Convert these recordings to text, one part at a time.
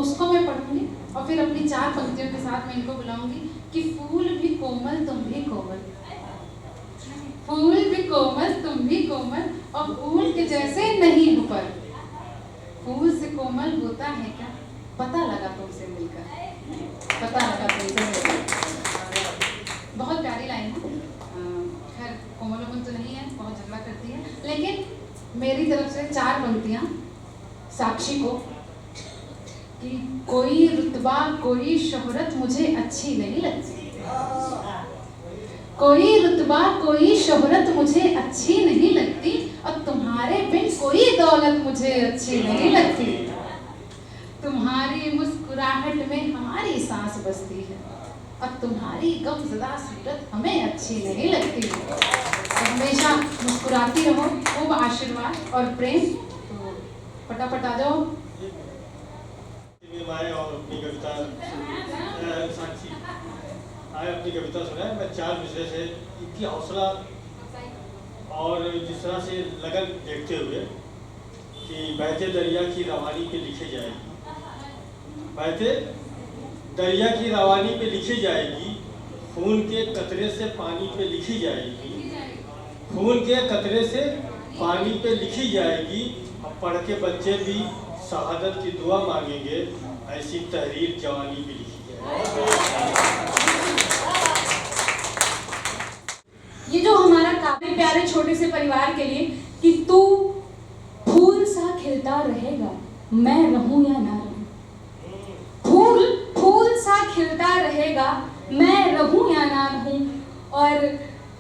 उसको मैं पढ़ूंगी और फिर अपनी 4 पंक्तियों के साथ मैं इनको बुलाऊंगी कि फूल भी कोमल तुम भी कोमल, फूल भी कोमल तुम भी कोमल, और फूल के जैसे नहीं हो पर, फूल से कोमल होता है क्या, पता लगा तुमसे मिलकर, पता लगा तुमसे मिलकर। बहुत प्यारी लाइन है। खैर कोमलोपन तो नहीं है, बहुत झगड़ा करती है, लेकिन मेरी तरफ से 4 पंक्तियां साक्षी को कि कोई रुतबा कोई शोहरत मुझे अच्छी नहीं लगती, कोई रुतबा कोई शोहरत मुझे अच्छी नहीं लगती, और तुम्हारे बिन कोई दौलत मुझे अच्छी नहीं लगती, तुम्हारी मुस्कुराहट में हमारी सांस बसती है, और तुम्हारी गमज़दा सूरत हमें अच्छी नहीं लगती। तो हमेशा मुस्कुराती रहो, खूब आशीर्वाद और प्रेम। तो फटाफट आ जाओ। और अपनी कविता साक्षी आए अपनी कविता सुनाए। मैं 4 विषय से इतनी हौसला और जिस तरह से लगन देखते हुए कि बहते दरिया की रवानी पे लिखी जाएगी, बहते दरिया की रवानी पे लिखी जाएगी, खून के कतरे से पानी पे लिखी जाएगी, खून के कतरे से पानी पे लिखी जाएगी, अब पढ़ के बच्चे भी शहादत की दुआ मांगेंगे, ऐसी तहरीर जवानी पे लिखी जाएगी। ये जो हमारा काफी प्यारे छोटे से परिवार के लिए कि तू फूल सा खिलता रहेगा, मैं रहूं या ना रहूं, फूल फूल सा खिलता रहेगा, मैं रहूं या ना रहूं, और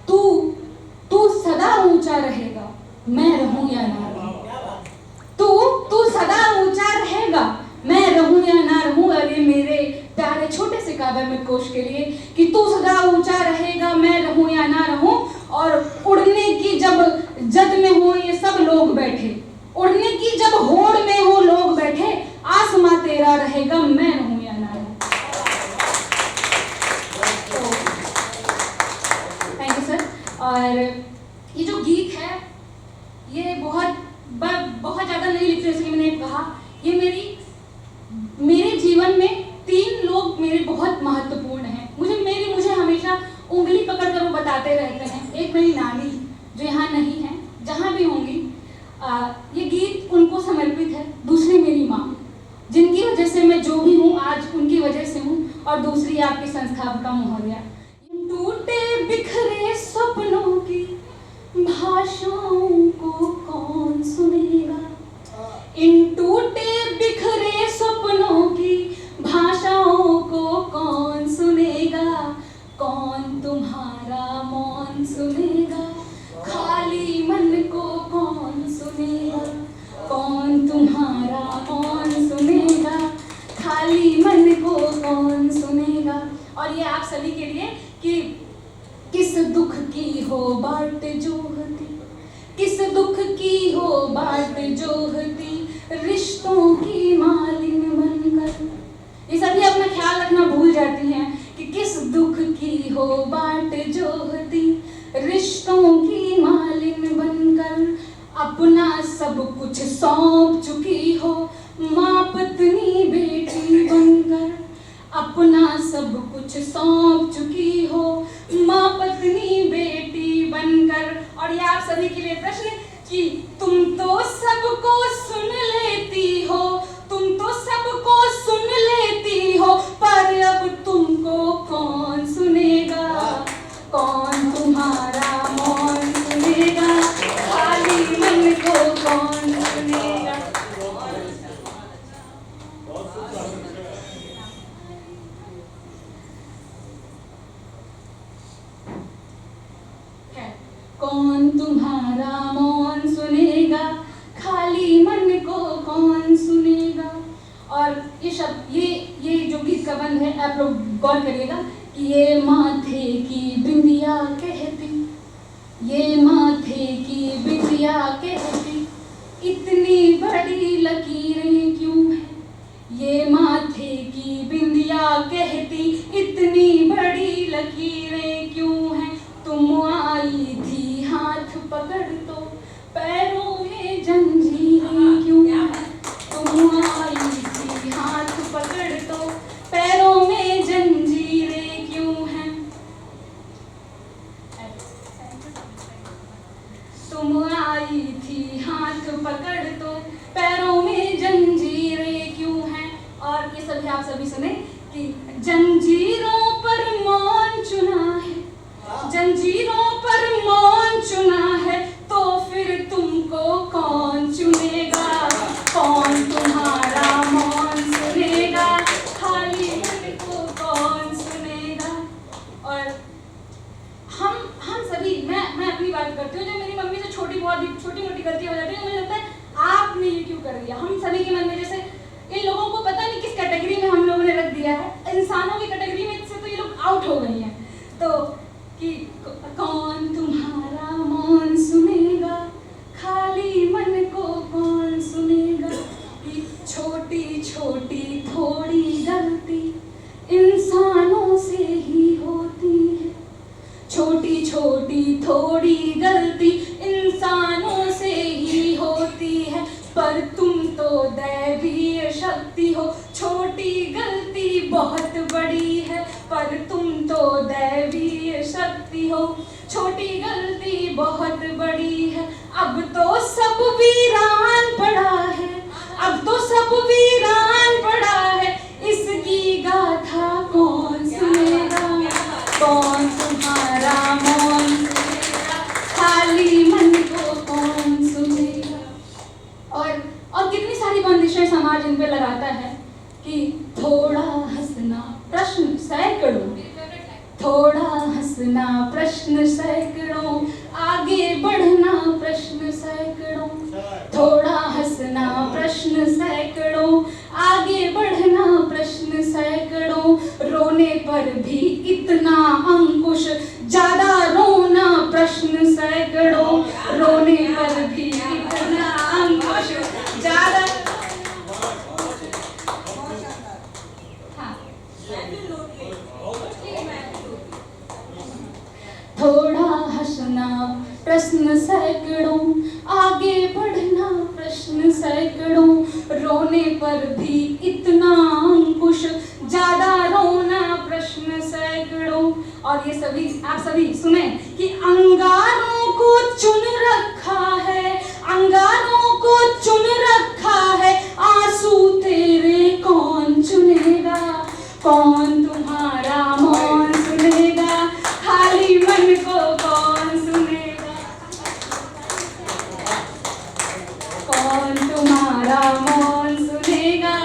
तू तू सदा ऊंचा रहेगा, मैं रहूं या ना रहूं, तू सदा ऊंचा रहेगा, मैं रहूं या ना रहूं। और ये मेरे प्यारे छोटे से काव्य में कोश के लिए कि तू सदा ऊंचा रहेगा, मैं रहूं या ना रहूं, और उड़ने की जब जद में हो ये सब लोग बैठे, उड़ने की जब होड़ में हो लोग बैठे, आसमां तेरा रहेगा, मैं रहूं या ना रहूं। Thank you sir. और ये जो गीत है ये बहुत ज़्यादा नहीं लिखते, जैसे कि मैंने कहा, ये मेरे जीवन में 3 लोग मेरे बहुत महत्वपूर्ण हैं। मुझे हमेशा उंगली पकड़ कर वो बताते रहते हैं। एक मेरी नानी जो यहाँ नहीं है, जहाँ भी होंगी ये गीत उनको समर्पित है। दूसरी मेरी माँ, जिनकी वजह से मैं जो भी हूँ आज उनकी वजह से हूँ, और दूसरी आपकी संस्थापका महोदया। टूटे बिखरे सपनों की भाषाओं को कौन सुनेगा, इन टूटे बिखरे सपनों की भाषाओं को कौन सुनेगा, कौन तुम्हारा मौन सुनेगा, खाली मन को कौन सुनेगा, कौन तुम्हारा मौन सुनेगा, खाली मन को कौन सुनेगा। और ये आप सभी के लिए कि किस दुख की हो बाट जोहती, किस दुख की हो बाट जोहती, रिश्तों की मालिन बनकर। ये सभी अपना ख्याल रखना भूल जाती हैं कि किस दुख की हो बाट जोहती, रिश्तों की मालिन बनकर, अपना सब कुछ सौंप चुकी हो माँ पत्नी बेटी बनकर, अपना सब कुछ सौंप चुकी हो माँ पत्नी बेटी बनकर। और ये आप सभी के लिए प्रश्न कि तुम तो सबको सुन लेती हो, तुम तो सबको सुन लेती हो, पर अब तुमको कौन सुनेगा, कौन तुम्हारा मौन सुनेगा, खाली मन को कौन सुनेगा। कौन तुम्हारा मौन सुनेगा, खाली मन को कौन सुनेगा। और ये शब्द ये जो गीत का बंद है, आप लोग गौर करिएगा कि ये माथे की बिंदिया कहती, ये माथे की बिंदिया कहती, इतनी बड़ी लकीरें क्यों है, ये माथे की बिंदिया कहती, इतनी बड़ी लकीरें क्यों हैं, तुम आई थी हाथ पकड़ तो पैरों में जंजीरें क्यों हैं, तुम आई थी हाथ पकड़ आप सभी सुने कि जंजीरों पर मौन चुना है, जंजीरों पर मौन चुना है, तो फिर तुमको कौन चुनेगा, कौन तुम्हारा मौन सुनेगा, खाली मन को कौन सुनेगा। और हम सभी, मैं अपनी बात करती हूँ, जो मेरी मम्मी से छोटी मोटी गलती हो जाती है, मुझे लगता है आपने ये क्यों कर दिया। हम सभी के मन में जैसे इन लोगों को पता नहीं किस कैटेगरी में हम लोगों ने रख दिया है, इंसानों की कैटेगरी में से तो ये लोग आउट हो गई हैं। तो कि कौन तुम्हारा मौन सुनेगा, खाली मन को कौन सुनेगा, कि छोटी छोटी थोड़ी गलती इंसानों से ही होती है, छोटी छोटी थोड़ी गलती इंसानों से ही होती है, पर तुम तो दैवीय शक्ति हो, छोटी गलती बहुत बड़ी है, पर तुम तो दैवीय शक्ति हो, छोटी गलती बहुत बड़ी है। अब तो सब वीरान पड़ा है, अब तो सब वीरान पड़ा है, इसकी गाथा कौन सुनेगा, कौन तुम्हारा मौन सुनेगा, खाली मन को कौन सुनेगा। और कितनी सारी बंदिशें समाज इन पे लगाता है कि थोड़ा हंसना प्रश्न सैकड़ों, थोड़ा हंसना प्रश्न सैकड़ों, आगे बढ़ना प्रश्न सैकड़ों, थोड़ा हंसना प्रश्न सैकड़ों, आगे बढ़ना प्रश्न सैकड़ों, रोने पर भी इतना अंकुश, ज्यादा रोना प्रश्न सैकड़ों, रोने पर भी इतना अंकुश, ज्यादा थोड़ा हंसना प्रश्न सैकड़ों, आगे बढ़ना प्रश्न सैकड़ों, रोने पर भी इतना अंकुश, ज्यादा रोना प्रश्न सैकड़ों। और ये सभी आप सभी सुने कि अंगारों को चुन रखा है, अंगारों को चुन रखा है, आंसू तेरे कौन चुनेगा, कौन तुम्हारा मौन सुनेगा, खाली मन को कौन सुनेगा, कौन तुम्हारा मौन सुनेगा,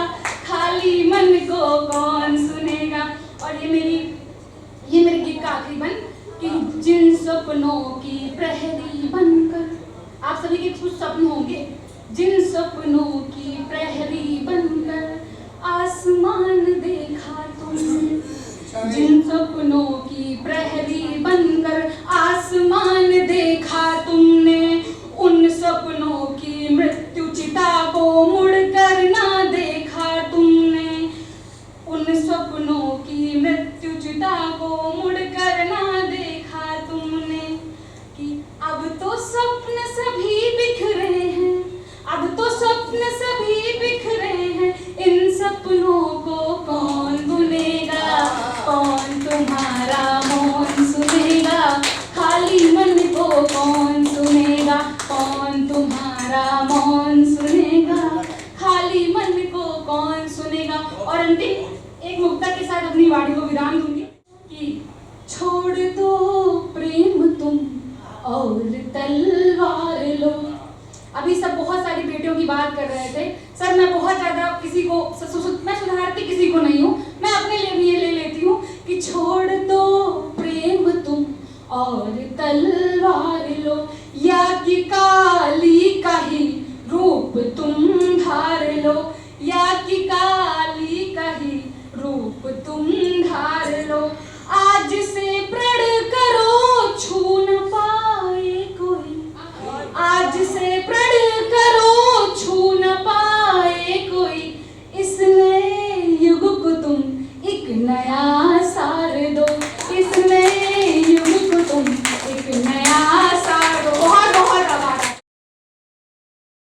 खाली मन को कौन सुनेगा। और ये मेरे गीत का आखिरी बन कि जिन सपनों की प्रहरी बनकर, आप सभी के कुछ सपने होंगे, जिन सपनों की प्रहरी बनकर आसमान देखा तुमने, जिन सपनों की प्रहरी बनकर आसमान देखा तुमने, उन सपनों की मृत्यु चिता को मुड़कर ना देखा तुमने, उन सपनों की मृत्यु चिता को मुड़कर ना देखा तुमने, कि अब तो स्वप्न सभी बिखरे हैं, अब तो स्वप्न सभी बिखरे हैं, इन सपनों को कौन बुनेगा, कौन तुम्हारा मौन सुनेगा, खाली मन को कौन सुनेगा, कौन तुम्हारा मौन सुनेगा, खाली मन को कौन सुनेगा। और अंतिम एक मुक्ता के साथ अपनी वाणी को विराम दूंगी कि छोड़ दो प्रेम तुम और तलवार लो। अभी सब बहुत सारी बेटियों की बात कर रहे थे। सर मैं बहुत ज़्यादा किसी को मैं सुधारती किसी को नहीं हूँ, मैं अपने लिए भी ये ले लेती हूँ कि छोड़ दो प्रेम तुम और तलवार लो, या कि काली का ही रूप तुम धार लो, या कि काली का ही रूप तुम धार लो, आज से प्रण